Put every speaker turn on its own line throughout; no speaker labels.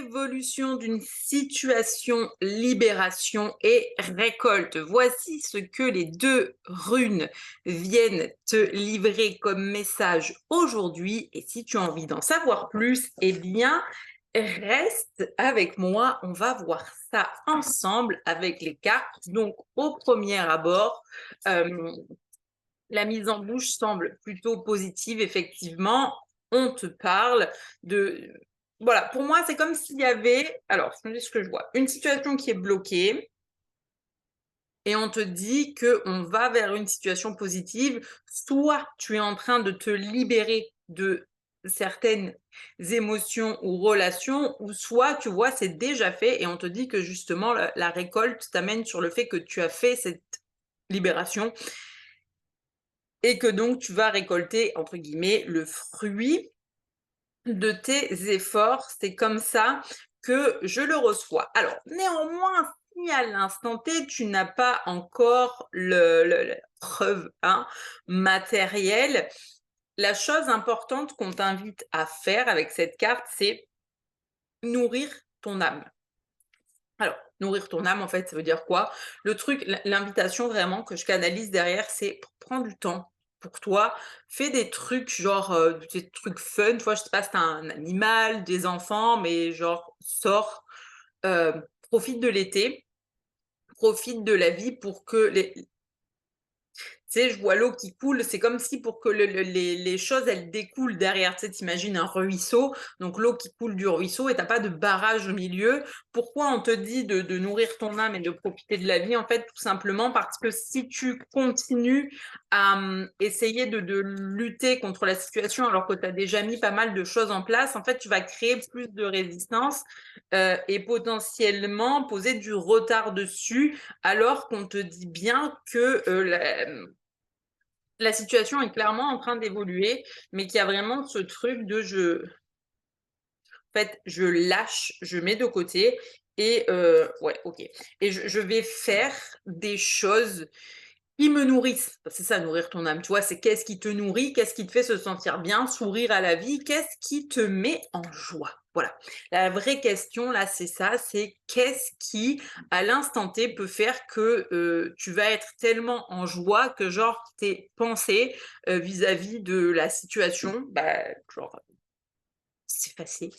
évolution d'une situation, libération et récolte. Voici ce que les 2 runes viennent te livrer comme message aujourd'hui et si tu as envie d'en savoir plus, eh bien, reste avec moi. On va voir ça ensemble avec les cartes. Donc, au premier abord, hem, la mise en bouche semble plutôt positive, effectivement. On te parle de voilà, pour moi, c'est comme s'il y avait alors, je te dis ce que je vois, une situation qui est bloquée et on te dit qu'on va vers une situation positive. Soit tu es en train de te libérer de certaines émotions ou relations ou soit, tu vois, c'est déjà fait et on te dit que justement la récolte t'amène sur le fait que tu as fait cette libération et que donc tu vas récolter, entre guillemets, «le fruit de tes efforts». C'est comme ça que je le reçois. Alors, néanmoins, si à l'instant T, tu n'as pas encore la preuve, hein, matérielle, la chose importante qu'on t'invite à faire avec cette carte, c'est nourrir ton âme. Alors, nourrir ton âme, en fait, ça veut dire quoi? Le truc, l'invitation vraiment que je canalise derrière, c'est prends du temps pour toi, fais des trucs genre, des trucs fun, tu vois? Je sais pas si tu un animal, des enfants, mais genre sors, profite de l'été, profite de la vie pour que les tu sais, je vois l'eau qui coule, c'est comme si pour que les choses, elles découlent derrière. Tu sais, tu un ruisseau, donc l'eau qui coule du ruisseau et tu pas de barrage au milieu. Pourquoi on te dit de nourrir ton âme et de profiter de la vie? En fait, tout simplement parce que si tu continues à, essayer de lutter contre la situation alors que tu as déjà mis pas mal de choses en place, en fait, tu vas créer plus de résistance, et potentiellement poser du retard dessus alors qu'on te dit bien que, la situation est clairement en train d'évoluer, mais qu'il y a vraiment ce truc de en fait, je lâche, je mets de côté et ouais, OK et je vais faire des choses qui me nourrissent. C'est ça, nourrir ton âme, tu vois? C'est qu'est-ce qui te nourrit? Qu'est-ce qui te fait se sentir bien, sourire à la vie? Qu'est-ce qui te met en joie? Voilà. La vraie question là, c'est ça, c'est qu'est-ce qui, à l'instant T, peut faire que, tu vas être tellement en joie que genre tes pensées, vis-à-vis de la situation, bah, genre, s'effacer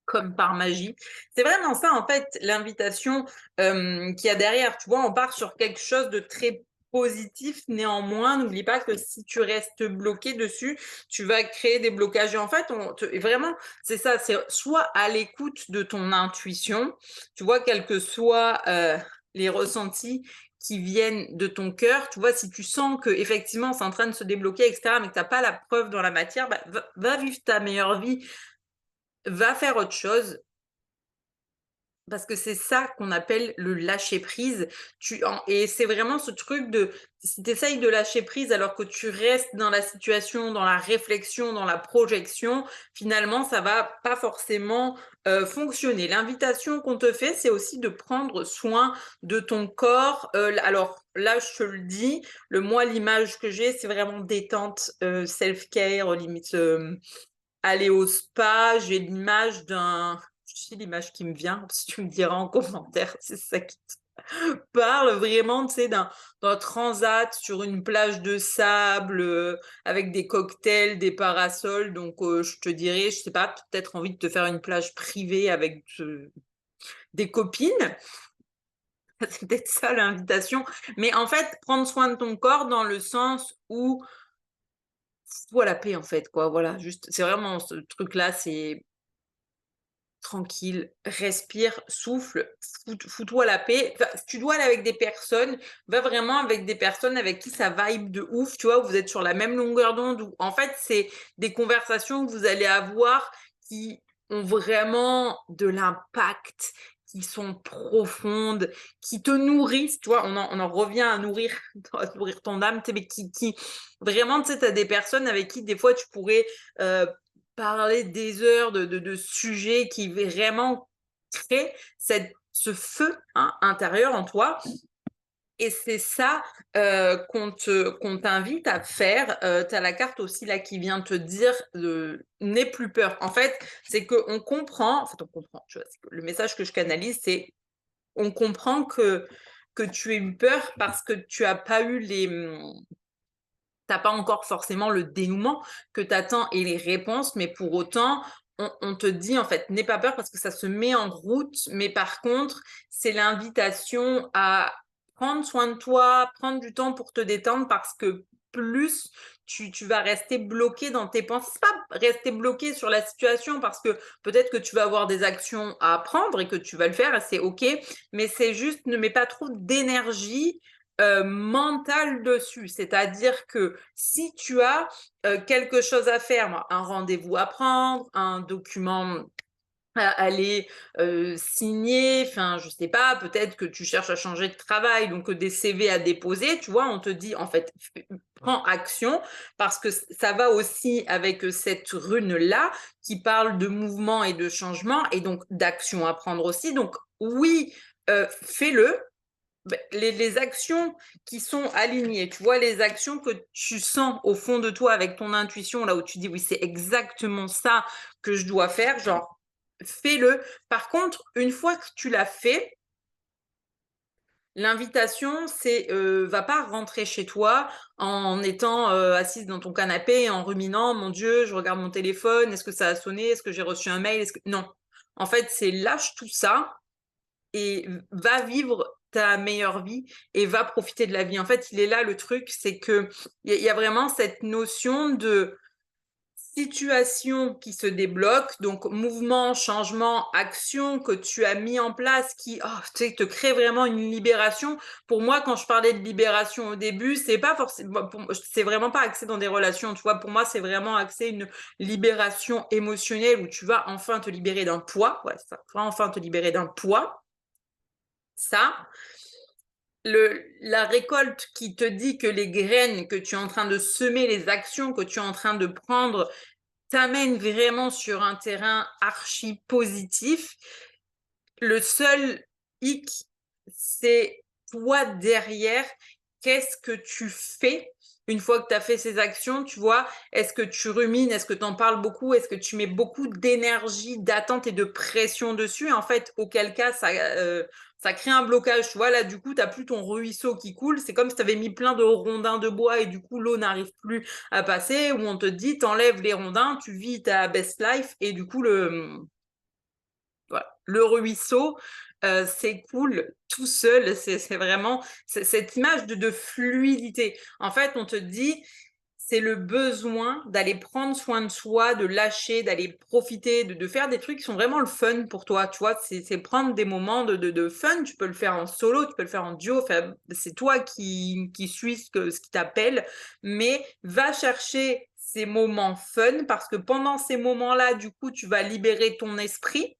comme par magie. C'est vraiment ça, en fait, l'invitation, qu'il y a derrière. Tu vois, on part sur quelque chose de très positif. Néanmoins, n'oublie pas que si tu restes bloqué dessus, tu vas créer des blocages et en fait, on te et vraiment, c'est ça, c'est soit à l'écoute de ton intuition, tu vois, quels que soient, les ressentis qui viennent de ton cœur. Tu vois, si tu sens qu'effectivement, c'est en train de se débloquer et cetera, mais que tu as pas la preuve dans la matière, bah, va vivre ta meilleure vie, va faire autre chose parce que c'est ça qu'on appelle le lâcher prise. Et c'est vraiment ce truc de si tu essayes de lâcher prise alors que tu restes dans la situation, dans la réflexion, dans la projection, finalement, ça va pas forcément, fonctionner. L'invitation qu'on te fait, c'est aussi de prendre soin de ton corps. Alors là, je te le dis, l'image que j'ai, c'est vraiment détente, self-care, limite, aller au spa. J'ai l'image d'un tu sais l'image qui me vient, si tu me diras en commentaire si c'est ça qui te parle vraiment, tu sais, d'un transat sur une plage de sable, avec des cocktails, des parasols donc je te dirais, je sais pas, peut-être envie de te faire une plage privée avec, des copines. C'est peut-être ça l'invitation, mais en fait, prendre soin de ton corps dans le sens où fous-toi la paix en fait, quoi, voilà, juste c'est vraiment ce truc-là, c'est tranquille, respire, souffle, fous-toi la paix. Enfin, si tu dois aller avec des personnes, va vraiment avec des personnes avec qui ça vibe de ouf, tu vois? Où vous êtes sur la même longueur d'onde, où en fait, c'est des conversations que vous allez avoir qui ont vraiment de l'impact, qui sont profondes, qui te nourrissent, tu vois? On en revient à nourrir à nourrir ton âme, tu sais, mais qui vraiment, tu sais, tu as des personnes avec qui des fois tu pourrais, heu, parler des heures de sujets qui vraiment créent ce feu, hein, intérieur en toi et c'est ça qu'on t'invite à faire. Tu as la carte aussi là qui vient te dire n'aie plus peur. En fait, c'est qu'on comprend, en fait, on comprend, tu vois, le message que je canalise, c'est on comprend que tu aies eu peur parce que tu as pas eu t'as pas encore forcément le dénouement que tu attends et les réponses, mais pour autant, on te dit en fait, n'aie pas peur parce que ça se met en route, mais par contre, c'est l'invitation à prendre soin de toi, prendre du temps pour te détendre parce que plus tu vas rester bloqué dans tes pensées, pas rester bloqué sur la situation parce que peut-être que tu vas avoir des actions à prendre et que tu vas le faire et c'est ok, mais c'est juste ne mets pas trop d'énergie mentale dessus. C'est-à-dire que si tu as quelque chose à faire, un rendez-vous à prendre, un document à aller signer, enfin, je sais pas, peut-être que tu cherches à changer de travail, donc des CV à déposer, tu vois, on te dit en fait, prends action parce que ça va aussi avec cette rune-là qui parle de mouvement et de changement et donc d'action à prendre aussi. Donc oui, fais-le, les actions qui sont alignées, tu vois, les actions que tu sens au fond de toi avec ton intuition, là où tu dis oui, c'est exactement ça que je dois faire, genre, fais-le. Par contre, une fois que tu l'as fait, l'invitation, c'est va pas rentrer chez toi en étant assise dans ton canapé, en ruminant, mon Dieu, je regarde mon téléphone, est-ce que ça a sonné, est-ce que j'ai reçu un mail, non. En fait, c'est lâche tout ça et va vivre ta meilleure vie et va profiter de la vie. En fait, il est là le truc, c'est que il y a vraiment cette notion de situation qui se débloque, donc mouvement, changement, action que tu as mis en place qui tu sais, te crée vraiment une libération. Pour moi, quand je parlais de libération au début, c'est pas forcément, c'est vraiment pas axé dans des relations, tu vois. Pour moi, c'est vraiment axé une libération émotionnelle où tu vas enfin te libérer d'un poids. Ouais, ça, tu vas enfin te libérer d'un poids. Ça, la récolte qui te dit que les graines que tu es en train de semer, les actions que tu es en train de prendre, t'amènent vraiment sur un terrain archi positif. Le seul hic, c'est toi derrière, qu'est-ce que tu fais une fois que tu as fait ces actions, tu vois? Est-ce que tu rumines? Est-ce que tu en parles beaucoup? Est-ce que tu mets beaucoup d'énergie, d'attente et de pression dessus? En fait, auquel cas, ça crée un blocage, tu vois? Là, du coup, tu plus ton ruisseau qui coule. C'est comme si tu avais mis plein de rondins de bois et du coup, l'eau n'arrive plus à passer. Où on te dit, t'enlèves les rondins, tu vis ta best life et du coup, voilà, le ruisseau s'écoule tout seul. C'est vraiment cette image de fluidité. En fait, on te dit, c'est le besoin d'aller prendre soin de soi, de lâcher, d'aller profiter, de faire des trucs qui sont vraiment le fun pour toi. Tu vois, c'est prendre des moments de fun. Tu peux le faire en solo, tu peux le faire en duo. Enfin, c'est toi qui suis ce qui t'appelle. Mais va chercher ces moments fun parce que pendant ces moments-là, du coup, tu vas libérer ton esprit.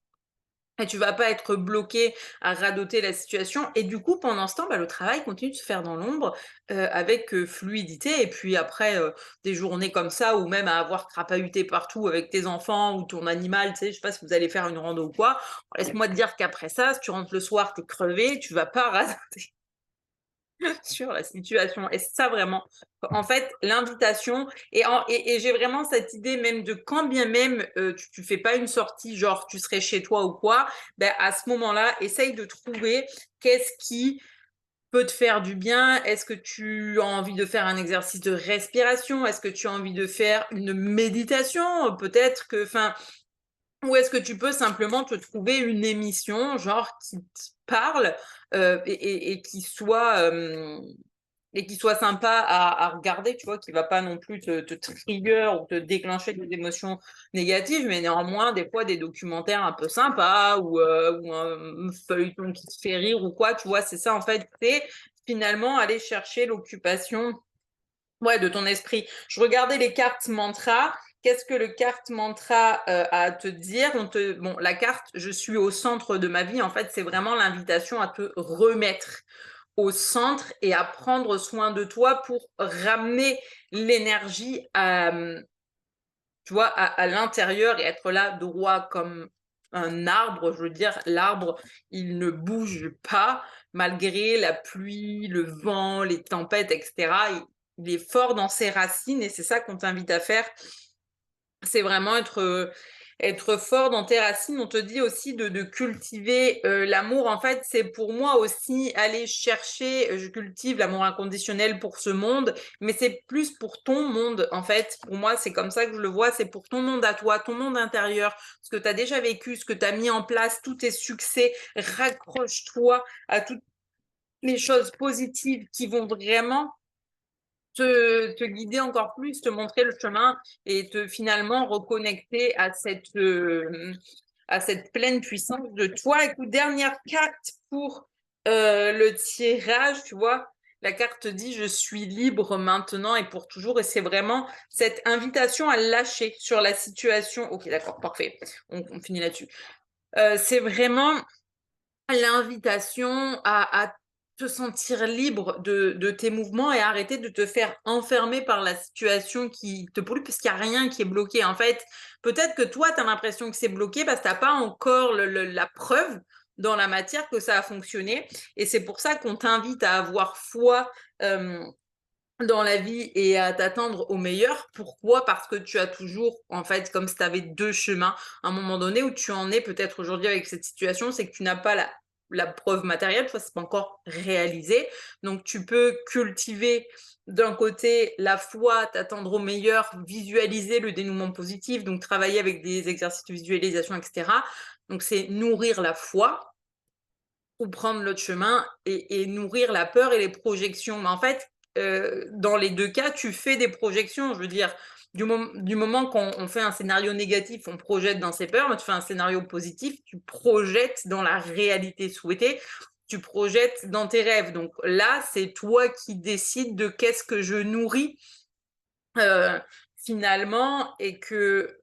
Et tu vas pas être bloqué à radoter la situation et du coup pendant ce temps, le travail continue de se faire dans l'ombre, avec, fluidité et puis après, des journées comme ça ou même à avoir crapahuté partout avec tes enfants ou ton animal, tu sais, je sais pas si vous allez faire une rando ou quoi. Laisse-moi te dire qu'après ça, si tu rentres le soir, tu es crevé, tu vas pas radoter sur la situation et c'est ça vraiment, en fait, l'invitation et j'ai vraiment cette idée même de quand bien même, tu fais pas une sortie, genre tu serais chez toi ou quoi, à ce moment-là, essaye de trouver qu'est-ce qui peut te faire du bien. Est-ce que tu as envie de faire un exercice de respiration? Est-ce que tu as envie de faire une méditation? Peut-être que enfin, ou est-ce que tu peux simplement te trouver une émission, genre qui te parle, et qui soit sympa à regarder, tu vois? Qui va pas non plus te trigger ou te déclencher des émotions négatives, mais néanmoins, des fois, des documentaires un peu sympas ou un feuilleton qui te fait rire ou quoi, tu vois? C'est ça, en fait, c'est finalement aller chercher l'occupation, ouais, de ton esprit. Je regardais les cartes mantra. Qu'est-ce que le carte mantra a à te dire? Bon, la carte, je suis au centre de ma vie. En fait, c'est vraiment l'invitation à te remettre au centre et à prendre soin de toi pour ramener l'énergie à, tu vois, à l'intérieur et être là droit comme un arbre, je veux dire, l'arbre, il ne bouge pas malgré la pluie, le vent, les tempêtes, et cetera. Il est fort dans ses racines et c'est ça qu'on t'invite à faire. C'est vraiment être fort dans tes racines. On te dit aussi de cultiver, l'amour. En fait, c'est pour moi aussi aller chercher, je cultive l'amour inconditionnel pour ce monde, mais c'est plus pour ton monde, en fait. Pour moi, c'est comme ça que je le vois, c'est pour ton monde à toi, ton monde intérieur, ce que tu as déjà vécu, ce que tu as mis en place, tous tes succès. Raccroche-toi à toutes les choses positives qui vont vraiment te guider encore plus, te montrer le chemin et te finalement reconnecter à cette pleine puissance de toi. Écoute, dernière carte pour le tirage, tu vois. La carte dit je suis libre maintenant et pour toujours. Et c'est vraiment cette invitation à lâcher sur la situation. Ok, d'accord, parfait. On finit là-dessus. C'est vraiment l'invitation à te sentir libre de tes mouvements et arrêter de te faire enfermer par la situation qui te pollue, parce qu'il n'y a rien qui est bloqué. En fait, peut-être que toi, tu as l'impression que c'est bloqué parce que tu n'as pas encore la preuve dans la matière que ça a fonctionné. Et c'est pour ça qu'on t'invite à avoir foi dans la vie et à t'attendre au meilleur. Pourquoi? Parce que tu as toujours, en fait, comme si tu avais deux chemins. À un moment donné où tu en es peut-être aujourd'hui avec cette situation, c'est que tu n'as pas la preuve matérielle, toi, c'est pas encore réalisé. Donc, tu peux cultiver d'un côté la foi, t'attendre au meilleur, visualiser le dénouement positif, donc travailler avec des exercices de visualisation, etc. Donc, c'est nourrir la foi ou prendre l'autre chemin et nourrir la peur et les projections. Mais en fait, dans les deux cas, tu fais des projections. Je veux dire, du moment qu'on fait un scénario négatif, on projette dans ses peurs, mais tu fais un scénario positif, tu projettes dans la réalité souhaitée, tu projettes dans tes rêves. Donc là, c'est toi qui décides de qu'est-ce que je nourris euh, finalement et que,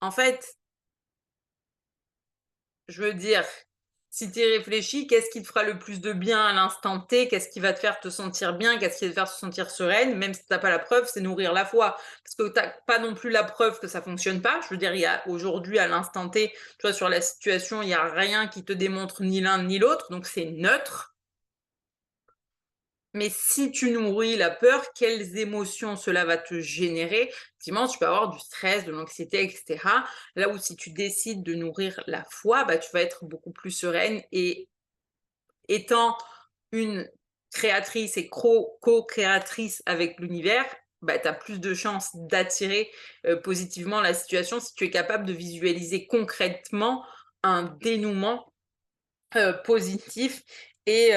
en fait, je veux dire, si tu y réfléchis, qu'est-ce qui te fera le plus de bien à l'instant T? Qu'est-ce qui va te faire te sentir bien? Qu'est-ce qui va te faire te sentir sereine? Même si tu n'as pas la preuve, c'est nourrir la foi. Parce que tu n'as pas non plus la preuve que ça fonctionne pas. Je veux dire, il y a aujourd'hui, à l'instant T, tu vois, sur la situation, il n'y a rien qui te démontre ni l'un ni l'autre. Donc, c'est neutre. Mais si tu nourris la peur, quelles émotions cela va te générer? Effectivement, tu peux avoir du stress, de l'anxiété, etc. Là où si tu décides de nourrir la foi, bah, tu vas être beaucoup plus sereine et étant une créatrice et co-créatrice avec l'univers, bah, tu as plus de chances d'attirer positivement la situation si tu es capable de visualiser concrètement un dénouement positif et,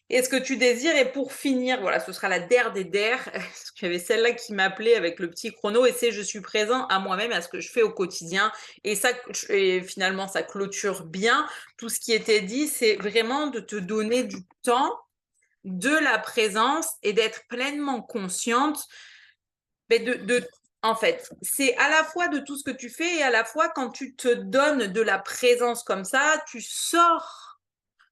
et ce que tu désires. Et pour finir, voilà, ce sera la der des der, parce qu'il y avait celle-là qui m'appelait avec le petit chrono, et c'est je suis présent à moi-même, à ce que je fais au quotidien. Et ça, et finalement, ça clôture bien tout ce qui était dit. C'est vraiment de te donner du temps, de la présence et d'être pleinement consciente mais en fait, c'est à la fois de tout ce que tu fais et à la fois quand tu te donnes de la présence comme ça, tu sors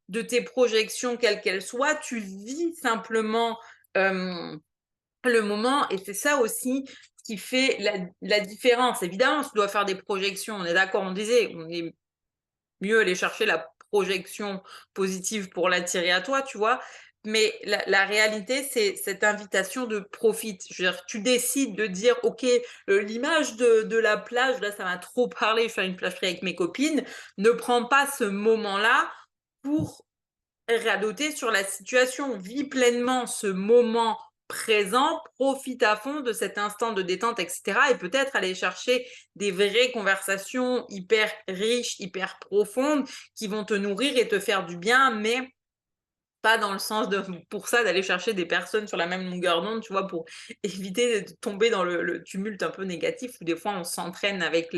de tes projections, quelles qu'elles soient, tu vis simplement le moment et c'est ça aussi qui fait la différence. Évidemment, tu dois faire des projections, on est d'accord, on disait, on est mieux aller chercher la projection positive pour l'attirer à toi, tu vois. Mais la réalité, c'est cette invitation de profite. Je veux dire, tu décides de dire, OK, l'image de la plage, là, ça m'a trop parlé, je fais une plage avec mes copines. Ne prends pas ce moment-là pour radoter sur la situation. Vis pleinement ce moment présent, profite à fond de cet instant de détente, etc. Et peut-être aller chercher des vraies conversations hyper riches, hyper profondes, qui vont te nourrir et te faire du bien, mais pas dans le sens de, pour ça, d'aller chercher des personnes sur la même longueur d'onde, tu vois, pour éviter de tomber dans le tumulte un peu négatif, où des fois on s'entraîne avec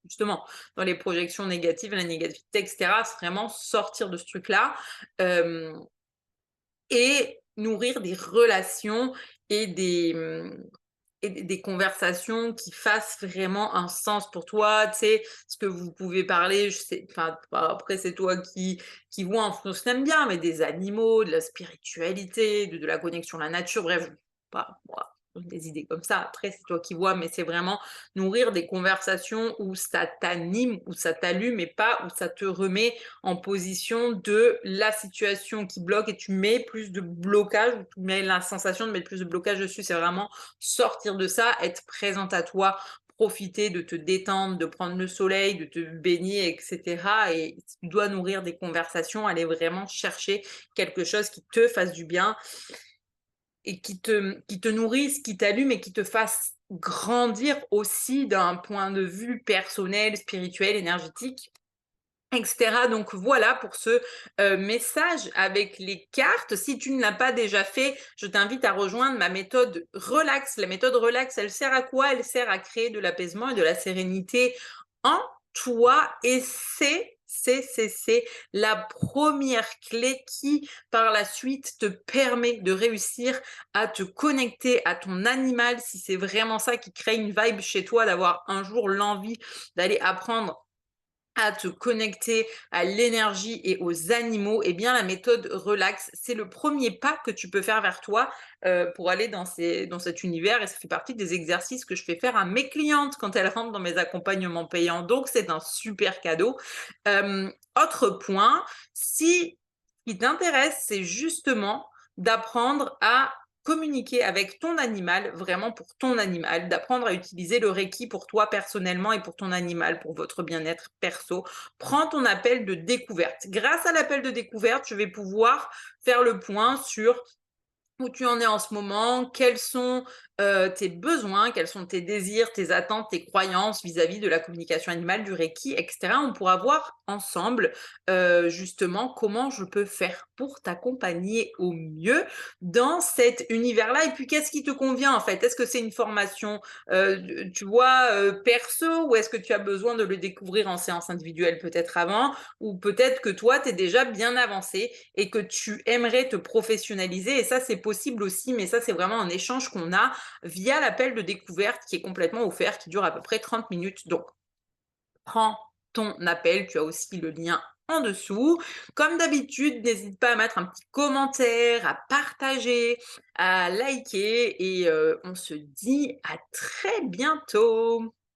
justement, dans les projections négatives, la négativité, etc. C'est vraiment sortir de ce truc-là. Euh, et nourrir des relations et des conversations qui fassent vraiment un sens pour toi, tu sais, ce que vous pouvez parler, je sais, enfin, après c'est toi qui vois en fonction ce que t'aimes bien, mais des animaux, de la spiritualité, de la connexion à la nature, bref, pas, moi, des idées comme ça. Après, c'est toi qui vois, mais c'est vraiment nourrir des conversations où ça t'anime, où ça t'allume et pas où ça te remet en position de la situation qui bloque et tu mets plus de blocage ou tu mets la sensation de mettre plus de blocage dessus. C'est vraiment sortir de ça, être présente à toi, profiter de te détendre, de prendre le soleil, de te baigner, et cetera et tu dois nourrir des conversations, aller vraiment chercher quelque chose qui te fasse du bien et qui te nourrisse, qui t'allume et qui te fasse grandir aussi d'un point de vue personnel, spirituel, énergétique et cetera. Donc voilà pour ce, message avec les cartes. Si tu ne l'as pas déjà fait, je t'invite à rejoindre ma méthode relax. La méthode relax, elle sert à quoi? Elle sert à créer de l'apaisement et de la sérénité en toi et c'est la première clé qui, par la suite, te permet de réussir à te connecter à ton animal. Si c'est vraiment ça qui crée une vibe chez toi, d'avoir un jour l'envie d'aller apprendre à te connecter à l'énergie et aux animaux, eh bien la méthode relax, c'est le premier pas que tu peux faire vers toi, pour aller dans cet univers et ça fait partie des exercices que je fais faire à mes clientes quand elles rentrent dans mes accompagnements payants. Donc c'est un super cadeau. Autre point, si ce qui t'intéresse, c'est justement d'apprendre à communiquer avec ton animal, vraiment pour ton animal, d'apprendre à utiliser le Reiki pour toi personnellement et pour ton animal, pour votre bien-être perso. Prends ton appel de découverte. Grâce à l'appel de découverte, je vais pouvoir faire le point sur où tu en es en ce moment, quels sont, tes besoins, quels sont tes désirs, tes attentes, tes croyances vis-à-vis de la communication animale, du Reiki et cetera. On pourra voir ensemble, justement comment je peux faire pour t'accompagner au mieux dans cet univers-là et puis qu'est-ce qui te convient en fait? Est-ce que c'est une formation, tu vois, perso ou est-ce que tu as besoin de le découvrir en séance individuelle peut-être avant? Ou peut-être que toi, tu es déjà bien avancé et que tu aimerais te professionnaliser et ça, c'est possible aussi, mais ça, c'est vraiment un échange qu'on a via l'appel de découverte qui est complètement offert, qui dure à peu près 30 minutes. Donc, prends ton appel, tu as aussi le lien en dessous. Comme d'habitude, n'hésite pas à mettre un petit commentaire, à partager, à liker et on se dit à très bientôt.